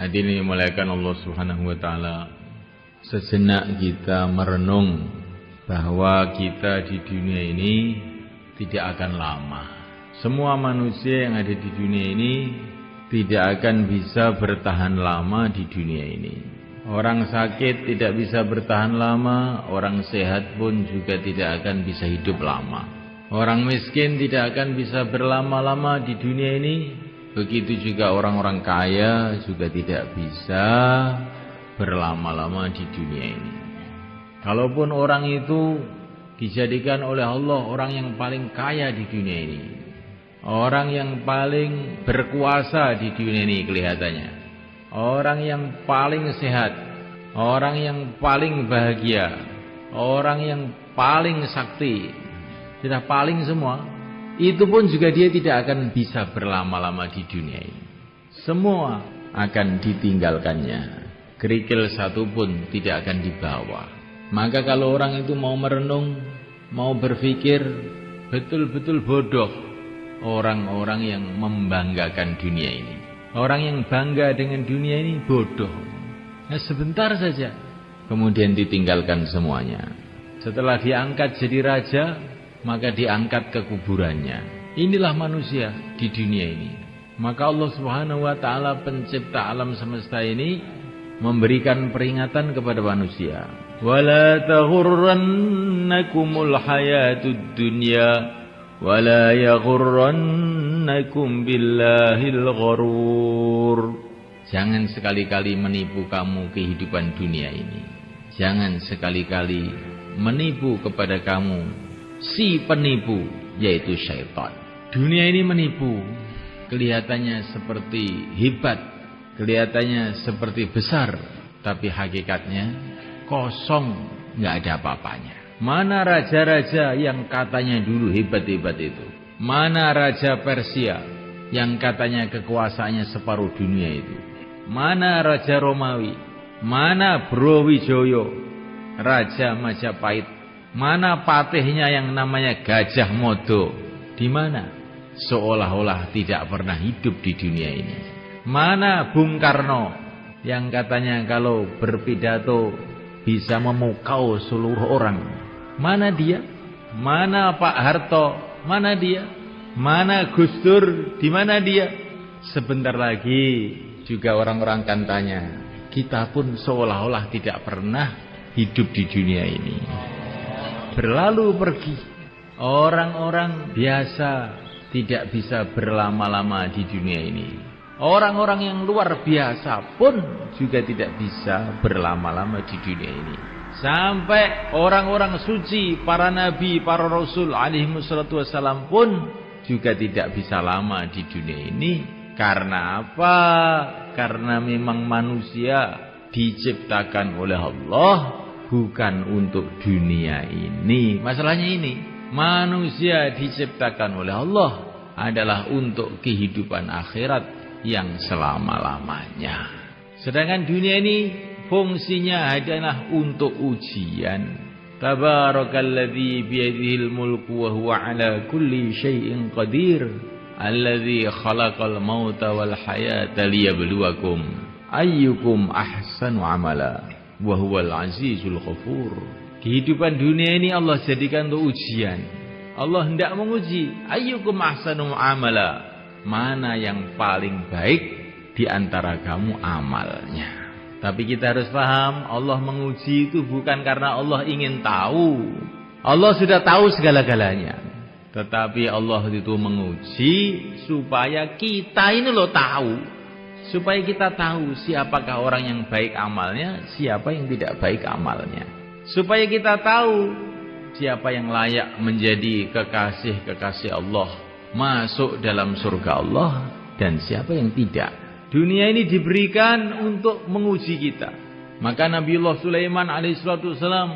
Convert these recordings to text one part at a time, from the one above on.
Hadirin dimuliakan Allah Subhanahu wa taala. Sejenak kita merenung bahwa kita di dunia ini tidak akan lama. Semua manusia yang ada di dunia ini tidak akan bisa bertahan lama di dunia ini. Orang sakit tidak bisa bertahan lama, orang sehat pun juga tidak akan bisa hidup lama. Orang miskin tidak akan bisa berlama-lama di dunia ini. Begitu juga orang-orang kaya juga tidak bisa berlama-lama di dunia ini. Kalaupun orang itu dijadikan oleh Allah orang yang paling kaya di dunia ini, orang yang paling berkuasa di dunia ini kelihatannya, orang yang paling sehat, orang yang paling bahagia, orang yang paling sakti, sudah paling semua, itu pun juga dia tidak akan bisa berlama-lama di dunia ini. Semua akan ditinggalkannya. Kerikil satu pun tidak akan dibawa. Maka kalau orang itu mau merenung, mau berpikir, betul-betul bodoh orang-orang yang membanggakan dunia ini. Orang yang bangga dengan dunia ini bodoh. Nah, sebentar saja kemudian ditinggalkan semuanya. Setelah diangkat jadi raja, maka diangkat ke kuburannya. Inilah manusia di dunia ini. Maka Allah Subhanahu wa taala pencipta alam semesta ini memberikan peringatan kepada manusia. Wala taghurrannakumul hayatud dunya wala yaghurrannakum billahil gharur. Jangan sekali-kali menipu kamu kehidupan dunia ini. Jangan sekali-kali menipu kepada kamu si penipu, yaitu syaitan. Dunia ini menipu, kelihatannya seperti hebat, kelihatannya seperti besar, tapi hakikatnya kosong, nggak ada apa-apanya. Mana raja-raja yang katanya dulu hebat-hebat itu? Mana raja Persia yang katanya kekuasaannya separuh dunia itu? Mana raja Romawi? Mana Brawijaya, raja Majapahit? Mana patihnya yang namanya Gajah Mada? Di mana? Seolah-olah tidak pernah hidup di dunia ini. Mana Bung Karno yang katanya kalau berpidato bisa memukau seluruh orang? Mana dia? Mana Pak Harto? Mana dia? Mana Gus Dur? Di mana dia? Sebentar lagi juga orang-orang akan tanya, kita pun seolah-olah tidak pernah hidup di dunia ini. Berlalu pergi. Orang-orang biasa tidak bisa berlama-lama di dunia ini. Orang-orang yang luar biasa pun juga tidak bisa berlama-lama di dunia ini. Sampai orang-orang suci, para nabi, para rasul alaihimussalatu wassalam pun juga tidak bisa lama di dunia ini. Karena apa? Karena memang manusia diciptakan oleh Allah bukan untuk dunia ini. Masalahnya ini, manusia diciptakan oleh Allah adalah untuk kehidupan akhirat yang selama-lamanya. Sedangkan dunia ini fungsinya adalah untuk ujian. Tabarakalladzi biyadihil mulku wa huwa ala kulli syai'in qadir. Alladzi khalaqal mauta wal hayata liyabluwakum ayyukum ahsanu amala. Wa huwal azizul ghafur. Kehidupan dunia ini Allah jadikan untuk ujian. Allah hendak menguji, ayyukum ahsanu amala, mana yang paling baik di antara kamu amalnya. Tapi kita harus paham, Allah menguji itu bukan karena Allah ingin tahu. Allah sudah tahu segala-galanya. Tetapi Allah itu menguji supaya kita ini loh tahu. Supaya kita tahu siapakah orang yang baik amalnya, siapa yang tidak baik amalnya. Supaya kita tahu siapa yang layak menjadi kekasih-kekasih Allah, masuk dalam surga Allah, dan siapa yang tidak. Dunia ini diberikan untuk menguji kita. Maka Nabiullah Sulaiman alaihissalam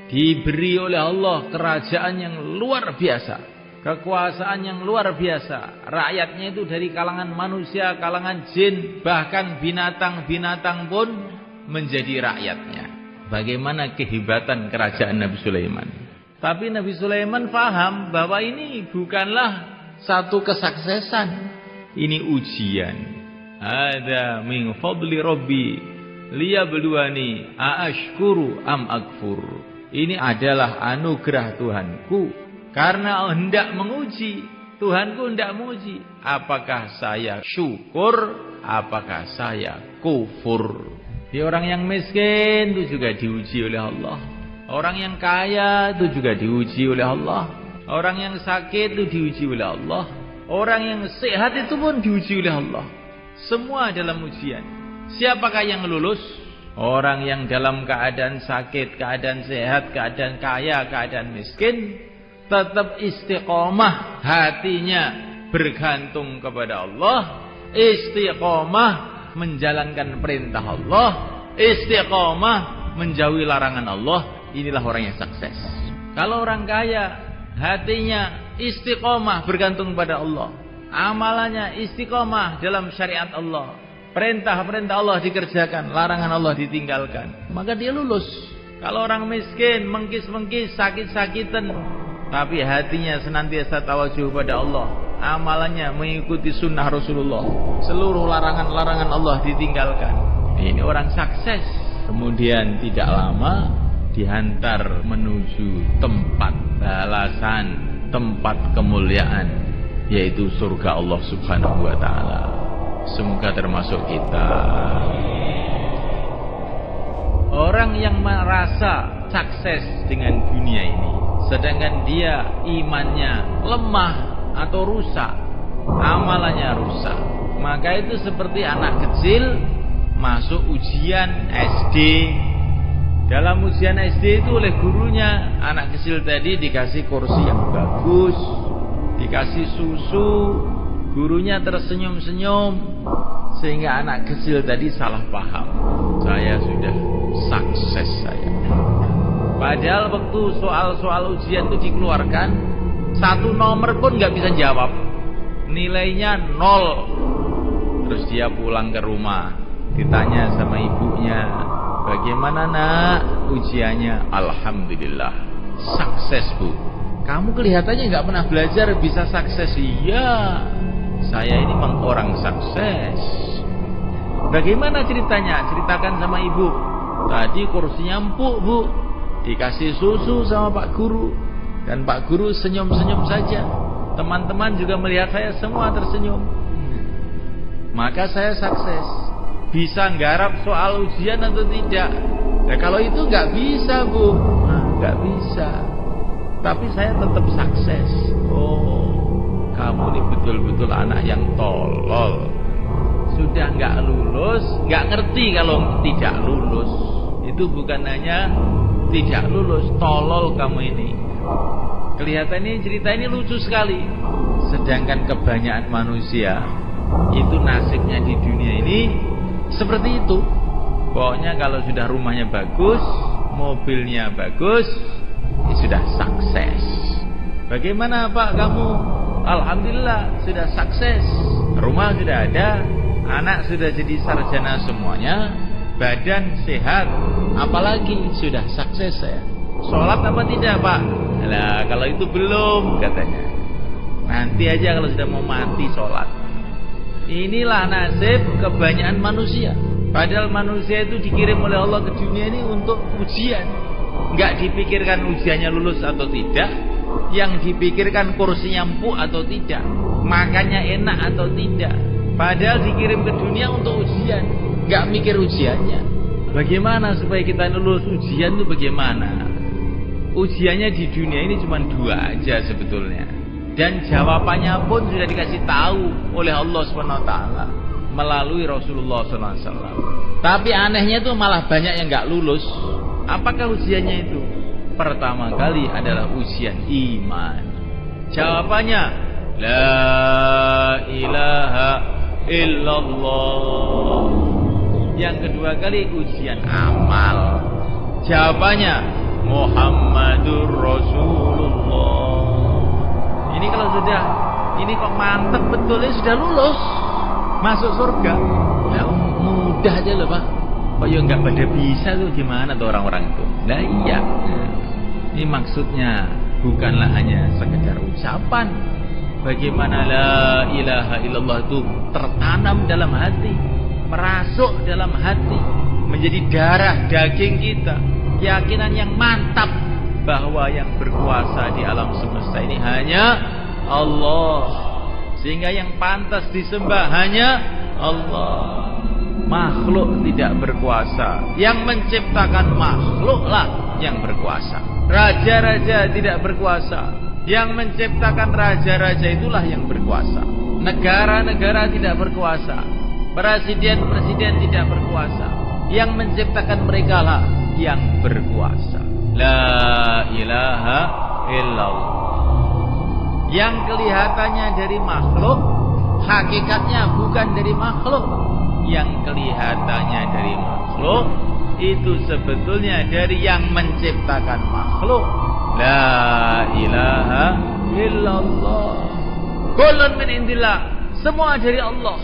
diberi oleh Allah kerajaan yang luar biasa. Kekuasaan yang luar biasa. Rakyatnya itu dari kalangan manusia, kalangan jin, bahkan binatang-binatang pun menjadi rakyatnya. Bagaimana kehebatan kerajaan Nabi Sulaiman. Tapi Nabi Sulaiman paham bahwa ini bukanlah satu kesuksesan. Ini ujian. Hadza min fadli rabbi liyabluwani aashkuru am akfur. Ini adalah anugerah Tuhanku karena hendak menguji. Tuhanku hendak menguji apakah saya syukur, apakah saya kufur. Di orang yang miskin itu juga diuji oleh Allah. Orang yang kaya itu juga diuji oleh Allah. Orang yang sakit itu diuji oleh Allah. Orang yang sehat itu pun diuji oleh Allah. Semua dalam ujian. Siapakah yang lulus? Orang yang dalam keadaan sakit, keadaan sehat, keadaan kaya, keadaan miskin, tetap istiqomah hatinya bergantung kepada Allah, istiqomah menjalankan perintah Allah, istiqomah menjauhi larangan Allah. Inilah orang yang sukses. Kalau orang kaya hatinya istiqomah bergantung pada Allah, amalannya istiqomah dalam syariat Allah, perintah-perintah Allah dikerjakan, larangan Allah ditinggalkan, maka dia lulus. Kalau orang miskin, mengkis-mengkis, sakit-sakitan, tapi hatinya senantiasa tawajuh pada Allah, amalannya mengikuti sunnah Rasulullah, seluruh larangan-larangan Allah ditinggalkan, ini orang sukses. Kemudian tidak lama dihantar menuju tempat balasan, tempat kemuliaan, yaitu surga Allah Subhanahu wa ta'ala. Semoga termasuk kita. Orang yang merasa sukses dengan dunia ini, sedangkan dia imannya lemah atau rusak, amalannya rusak, maka itu seperti anak kecil masuk ujian SD. Dalam ujian SD itu oleh gurunya, anak kecil tadi dikasih kursi yang bagus, dikasih susu, gurunya tersenyum-senyum, sehingga anak kecil tadi salah paham. Saya sudah sukses saya. Padahal waktu soal-soal ujian itu dikeluarkan, satu nomor pun nggak bisa jawab, nilainya 0. Terus dia pulang ke rumah, ditanya sama ibunya, bagaimana nak ujiannya? Alhamdulillah sukses bu. Kamu kelihatannya nggak pernah belajar bisa sukses. Iya, saya ini memang orang sukses. Bagaimana ceritanya? Ceritakan sama ibu. Tadi kursinya empuk bu, dikasih susu sama Pak Guru, dan Pak Guru senyum-senyum saja. Teman-teman juga melihat saya semua tersenyum, maka saya sukses. Bisa nggarap soal ujian atau tidak? Ya kalau itu nggak bisa bu, nggak bisa. Tapi saya tetap sukses. Oh, kamu ini betul-betul anak yang tolol. Sudah nggak lulus, nggak ngerti kalau tidak lulus. Itu bukan hanya tidak lulus, tolol kamu ini. Kelihatannya cerita ini lucu sekali. Sedangkan kebanyakan manusia itu nasibnya di dunia ini seperti itu. Pokoknya kalau sudah rumahnya bagus, mobilnya bagus, ya sudah sukses. Bagaimana Pak kamu? Alhamdulillah sudah sukses. Rumah sudah ada, anak sudah jadi sarjana semuanya, badan sehat, apalagi sudah sukses saya. Sholat apa tidak Pak? Nah kalau itu belum katanya. Nanti aja kalau sudah mau mati sholat. Inilah nasib kebanyakan manusia. Padahal manusia itu dikirim oleh Allah ke dunia ini untuk ujian. Nggak dipikirkan ujiannya lulus atau tidak, yang dipikirkan kursinya empuk atau tidak, makannya enak atau tidak. Padahal dikirim ke dunia untuk ujian, nggak mikir ujiannya. Bagaimana supaya kita lulus ujian itu bagaimana? Ujiannya di dunia ini cuma 2 aja sebetulnya. Dan jawabannya pun sudah dikasih tahu oleh Allah SWT melalui Rasulullah SAW. Tapi anehnya itu malah banyak yang nggak lulus. Apakah ujiannya itu? Pertama kali adalah ujian iman. Jawabannya La ilaha illallah. Yang kedua kali ujian amal. Jawabannya Muhammadur Rasulullah. Ini kalau sudah, ini kok mantep betulnya sudah lulus, masuk surga. Nah, mudah aja loh Pak. Kok ya nggak pada bisa tuh, gimana tuh orang-orang itu? Nah iya, ini maksudnya bukanlah hanya sekedar ucapan, bagaimana la ilaha illallah itu tertanam dalam hati, merasuk dalam hati, menjadi darah daging kita. Keyakinan yang mantap bahwa yang berkuasa di alam semesta ini hanya Allah, sehingga yang pantas disembah hanya Allah. Makhluk tidak berkuasa, yang menciptakan makhluklah yang berkuasa. Raja-raja tidak berkuasa, yang menciptakan raja-raja itulah yang berkuasa. Negara-negara tidak berkuasa, presiden-presiden tidak berkuasa, yang menciptakan mereka lah yang berkuasa. La ilaha illallah. Yang kelihatannya dari makhluk, hakikatnya bukan dari makhluk. Yang kelihatannya dari makhluk, itu sebetulnya dari yang menciptakan makhluk. La ilaha illallah. Kullun min indillah. Semua dari Allah.